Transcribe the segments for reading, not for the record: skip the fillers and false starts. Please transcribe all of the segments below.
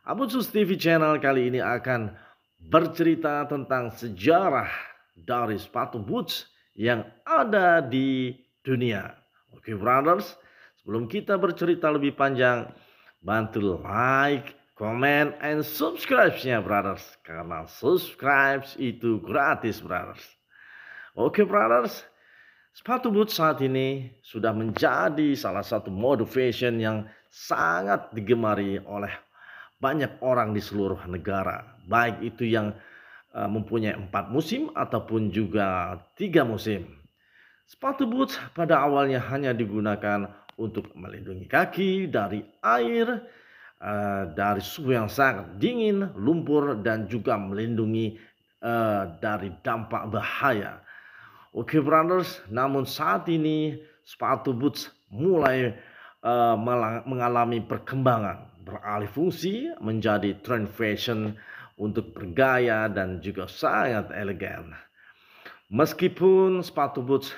Abutsus TV Channel kali ini akan bercerita tentang sejarah dari sepatu boots yang ada di dunia. Oke, brothers, sebelum kita bercerita lebih panjang, bantu like, comment, and subscribe-nya, brothers. Karena subscribe itu gratis, brothers. Oke, brothers, sepatu boots saat ini sudah menjadi salah satu mode fashion yang sangat digemari oleh banyak orang di seluruh negara, baik itu yang mempunyai 4 musim ataupun juga 3 musim. Sepatu boots pada awalnya hanya digunakan untuk melindungi kaki dari air, dari suhu yang sangat dingin, lumpur, dan juga melindungi dari dampak bahaya. Oke, brothers, namun saat ini sepatu boots mulai mengalami perkembangan, beralih fungsi menjadi trend fashion untuk bergaya dan juga sangat elegan. Meskipun sepatu boots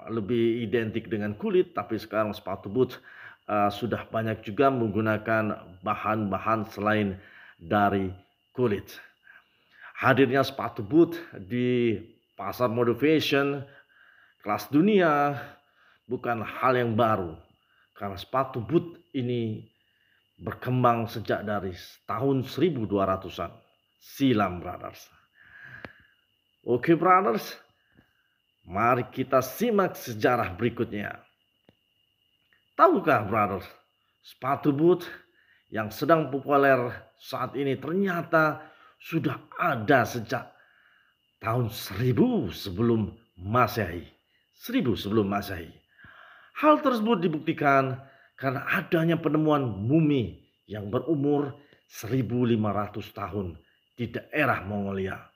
lebih identik dengan kulit, tapi sekarang sepatu boots sudah banyak juga menggunakan bahan-bahan selain dari kulit. Hadirnya sepatu boot di pasar mode fashion kelas dunia bukan hal yang baru, karena sepatu boot ini berkembang sejak dari tahun 1200-an silam, brothers. Oke, brothers, mari kita simak sejarah berikutnya. Tahukah, brothers, sepatu boot yang sedang populer saat ini ternyata sudah ada sejak tahun 1000 sebelum Masehi. 1000 sebelum Masehi. Hal tersebut dibuktikan karena adanya penemuan mumi yang berumur 1500 tahun di daerah Mongolia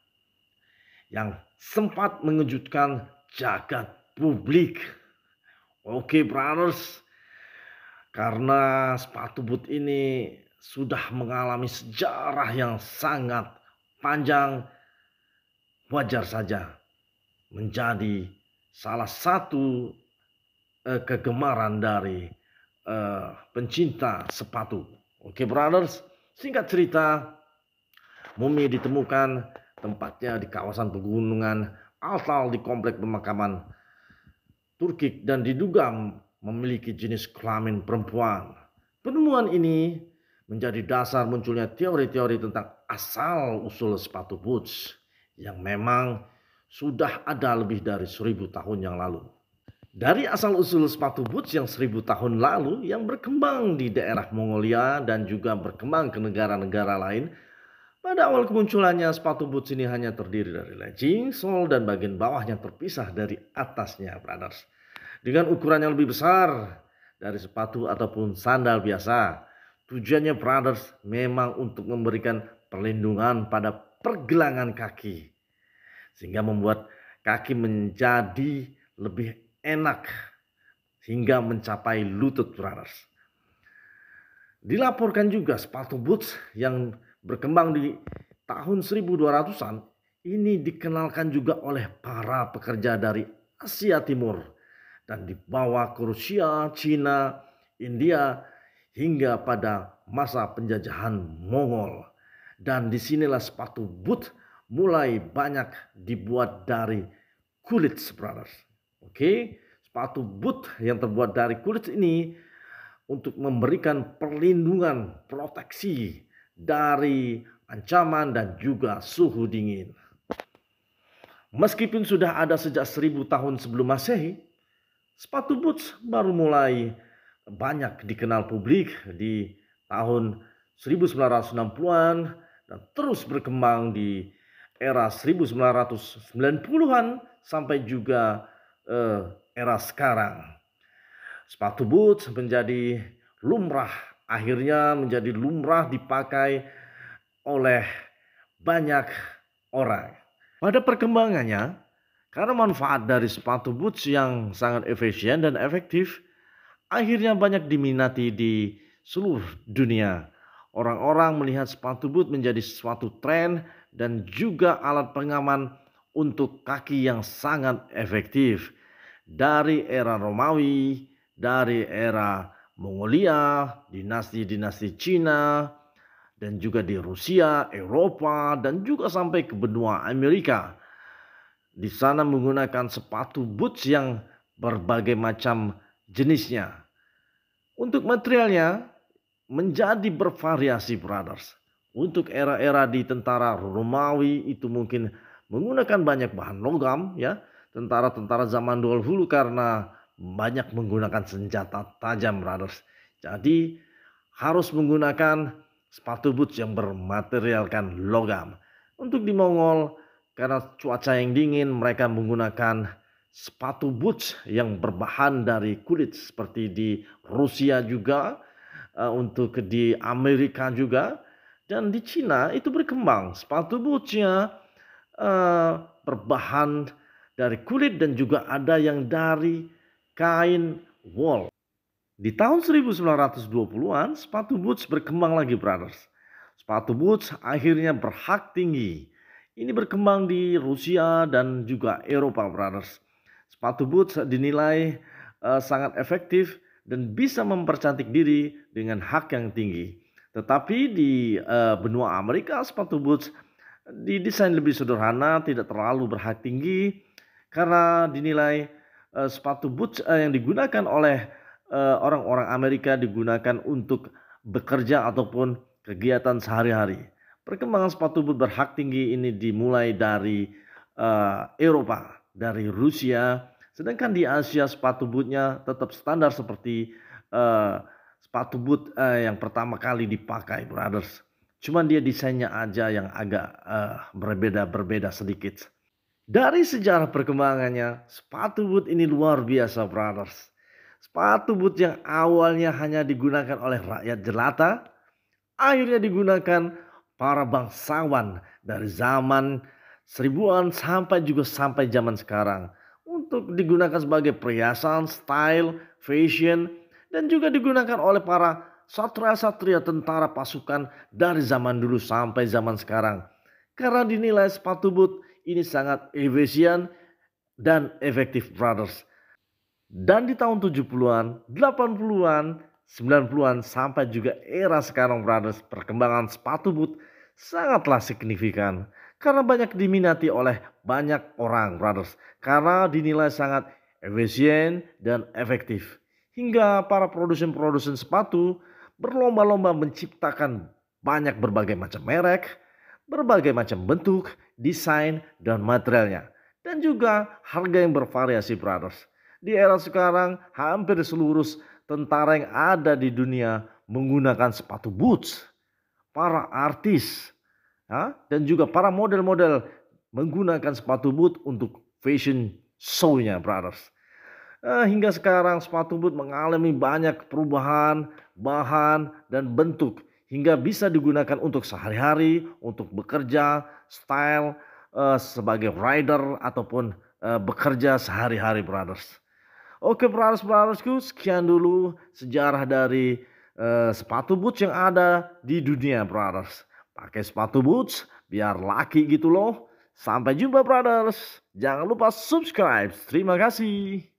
yang sempat mengejutkan jagat publik. Oke, brothers, karena sepatu boot ini sudah mengalami sejarah yang sangat panjang, wajar saja menjadi salah satu kegemaran dari pencinta sepatu. Oke, brothers, singkat cerita, mumi ditemukan tempatnya di kawasan pegunungan Altal di komplek pemakaman Turki dan diduga memiliki jenis kelamin perempuan. Penemuan ini menjadi dasar munculnya teori-teori tentang asal-usul sepatu boots yang memang sudah ada lebih dari 1000 tahun yang lalu. Dari asal-usul sepatu boots yang 1000 tahun lalu yang berkembang di daerah Mongolia dan juga berkembang ke negara-negara lain, pada awal kemunculannya sepatu boots ini hanya terdiri dari legging, sol, dan bagian bawahnya terpisah dari atasnya, brothers. Dengan ukuran yang lebih besar dari sepatu ataupun sandal biasa. Tujuannya, brothers, memang untuk memberikan perlindungan pada pergelangan kaki, sehingga membuat kaki menjadi lebih enak hingga mencapai lutut, brothers. Dilaporkan juga sepatu boots yang berkembang di tahun 1200-an ini dikenalkan juga oleh para pekerja dari Asia Timur dan dibawa ke Rusia, Cina, India hingga pada masa penjajahan Mongol. Dan disinilah sepatu boot mulai banyak dibuat dari kulit, brothers. Oke, sepatu boot yang terbuat dari kulit ini untuk memberikan perlindungan, proteksi dari ancaman dan juga suhu dingin. Meskipun sudah ada sejak 1000 tahun sebelum Masehi, sepatu boots baru mulai banyak dikenal publik di tahun 1960-an dan terus berkembang di era 1990-an sampai juga era sekarang. Sepatu boots menjadi lumrah, akhirnya menjadi lumrah dipakai oleh banyak orang. Pada perkembangannya, karena manfaat dari sepatu boots yang sangat efisien dan efektif, akhirnya banyak diminati di seluruh dunia. Orang-orang melihat sepatu boot menjadi suatu tren dan juga alat pengaman untuk kaki yang sangat efektif. Dari era Romawi, dari era Mongolia, dinasti-dinasti Cina, dan juga di Rusia, Eropa, dan juga sampai ke benua Amerika. Di sana menggunakan sepatu boots yang berbagai macam jenisnya. Untuk materialnya menjadi bervariasi, brothers. Untuk era-era di tentara Romawi itu mungkin menggunakan banyak bahan logam, ya. Tentara-tentara zaman dahulu karena banyak menggunakan senjata tajam, brothers. Jadi harus menggunakan sepatu boots yang bermaterialkan logam. Untuk di Mongol, karena cuaca yang dingin, mereka menggunakan sepatu boots yang berbahan dari kulit seperti di Rusia juga, untuk di Amerika juga, dan di Cina itu berkembang sepatu bootsnya berbahan dari kulit dan juga ada yang dari kain wool. Di tahun 1920-an sepatu boots berkembang lagi, brothers. Sepatu boots akhirnya berhak tinggi. Ini berkembang di Rusia dan juga Eropa, brothers. Sepatu boots dinilai sangat efektif dan bisa mempercantik diri dengan hak yang tinggi. Tetapi di benua Amerika sepatu boots didesain lebih sederhana, tidak terlalu berhak tinggi karena dinilai sepatu boots yang digunakan oleh orang-orang Amerika digunakan untuk bekerja ataupun kegiatan sehari-hari. Perkembangan sepatu boot berhak tinggi ini dimulai dari Eropa, dari Rusia, sedangkan di Asia sepatu bootnya tetap standar seperti sepatu boot yang pertama kali dipakai, brothers. Cuman dia desainnya aja yang agak berbeda sedikit. Dari sejarah perkembangannya, sepatu boot ini luar biasa, brothers. Sepatu boot yang awalnya hanya digunakan oleh rakyat jelata, akhirnya digunakan para bangsawan dari zaman seribuan sampai zaman sekarang. Untuk digunakan sebagai perhiasan, style, fashion, dan juga digunakan oleh para satria-satria tentara pasukan dari zaman dulu sampai zaman sekarang. Karena dinilai sepatu boot ini sangat efisien dan efektif, brothers. Dan di tahun 70-an, 80-an, 90-an sampai juga era sekarang, brothers, perkembangan sepatu boot sangatlah signifikan karena banyak diminati oleh banyak orang, brothers, karena dinilai sangat efisien dan efektif. Hingga para produsen sepatu berlomba-lomba menciptakan banyak berbagai macam merek, berbagai macam bentuk, desain, dan materialnya. Dan juga harga yang bervariasi, brothers. Di era sekarang hampir seluruh tentara yang ada di dunia menggunakan sepatu boots. Para artis dan juga para model-model menggunakan sepatu boot untuk fashion show-nya, brothers. Hingga sekarang sepatu boot mengalami banyak perubahan bahan dan bentuk hingga bisa digunakan untuk sehari-hari, untuk bekerja, style, sebagai rider ataupun bekerja sehari-hari, brothers. Oke, brothers-brothersku, sekian dulu sejarah dari sepatu boots yang ada di dunia, brothers. Pakai sepatu boots biar laki gitu loh. Sampai jumpa, brothers. Jangan lupa subscribe. Terima kasih.